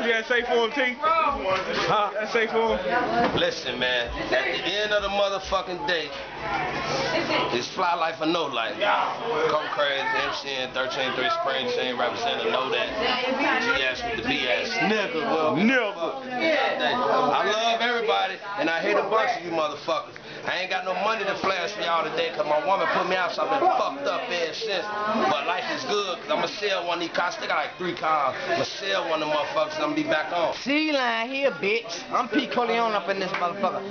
you gotta say for him, T? Huh? Say for him? Listen, man. At the end of the motherfucking day, it's fly life or no life. Come crazy, MCN 13-3 Spring Chain representative, know that. GS with the BS. Nigga. I love everybody, and I hate a bunch of you motherfuckers. I ain't got no money to flash for y'all today because my woman put me out, so I've been fucked up ever since. But life is good because I'm going to sell one of these cars. I still got like 3 cars. I'm going to sell one of them motherfuckers and I'm going to be back on. C-line here, bitch. I'm P. Corleone up in this motherfucker.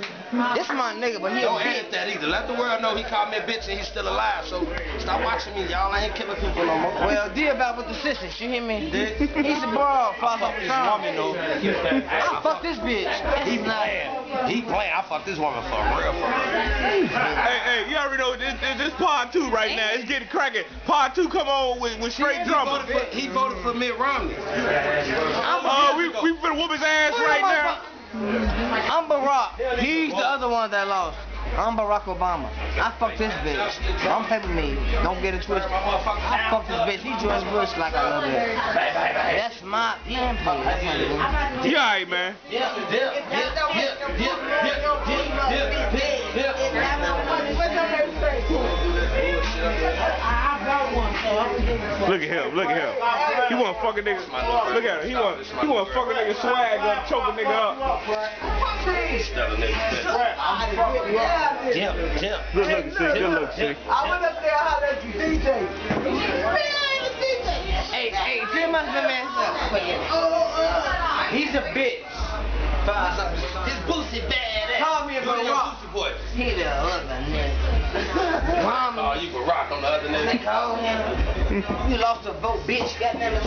This my nigga, but he don't edit that either. Let the world know he called me a bitch and he's still alive. So stop watching me, y'all. I ain't killing people no more. Well, deal about with the sisters. You hear me? He's a bro. I fuck this woman though. I fuck this bitch. He playing. He playing. I fuck this woman for real. Hey, you already know this part 2 right now. It's getting cracking. Part 2 come on with straight drama. He voted for Mitt Romney. We finna whoop his ass right now. I'm Barack. He's the other one that lost. I'm Barack Obama. I fuck this bitch. I'm paper me. Don't get it twisted. I fuck this bitch. He George Bush like I love it. That's my play. You alright, man? Look at him. He want to fuck a nigga. Look at him. He want to fuck a nigga swag up, choke a nigga up. Good looking, see. I went up there, I had that DJ. Hey, Jim must have been up. He's a bitch. His Boosie badass. Call me a Barack. He the other nigga. Oh, you Barack on the other nigga. You lost a vote, bitch. Goddamn it.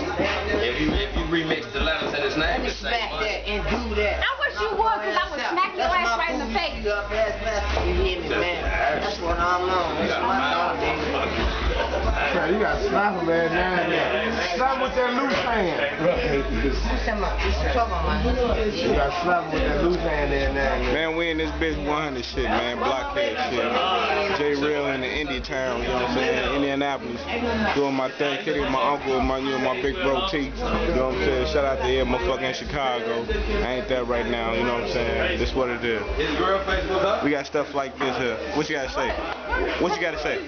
If you remix the letters in his name, it's smack that and do that. I wish you would, because I would smack your ass right in the face. You hear me, man? That's what I'm on. That's my dog, baby. You got to slap him, man. Slap with that loose hand. You got to slap him with that loose hand there, man, we in this bitch 100 shit, man. Blockhead shit. J-Real in the Indie town, you know what I'm saying? Indianapolis. Doing my thing, kicking with my uncle, my big bro T. You know what I'm saying? Shout out to him, motherfucking Chicago. I ain't that right now, you know what I'm saying? This what it is. We got stuff like this here. What you gotta say? What you gotta say?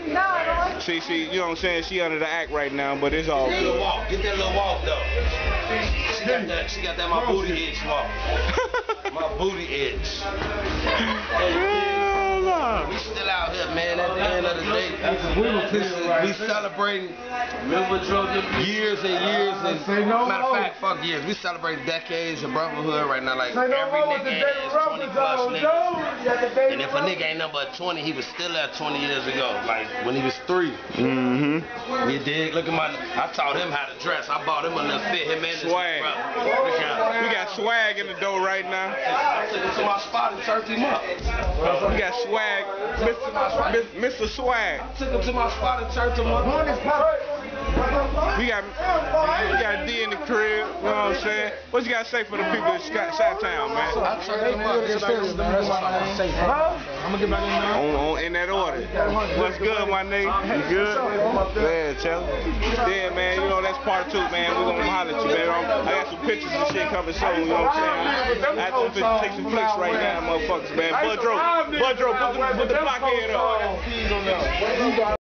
See, you know what I'm saying? She under the act right now, but it's all good. Get that little walk though. She got that my booty edge walk. My booty edge. We still out here, man. At the end of the day, we celebrating years and years. And matter of fact, fuck years. We celebrate decades of brotherhood right now. Like every nigga has 20 plus niggas. And if a nigga ain't number 20, he was still at 20 years ago. Like when he was 3. You dig? Look at I taught him how to dress. I bought him a little fit. Him and his swag. Brother. We got swag in the door right now. I took him to my spot and turned him up. We got swag, Mr. Swag. I took him to my spot and turned him up. We got D in the crib, you know what I'm saying? What you got to say for the people in Chi-Town, man? I turned him up. I'm going to get back in there. In that order. What's good, my nigga? You good? Yeah, Chell. Yeah, man, you know, that's part 2, man. We're going to holler at you, man. I got some pictures and shit coming soon, you know what I'm saying? I have to take some flicks right now, motherfuckers, man. Budro, put the blockhead up.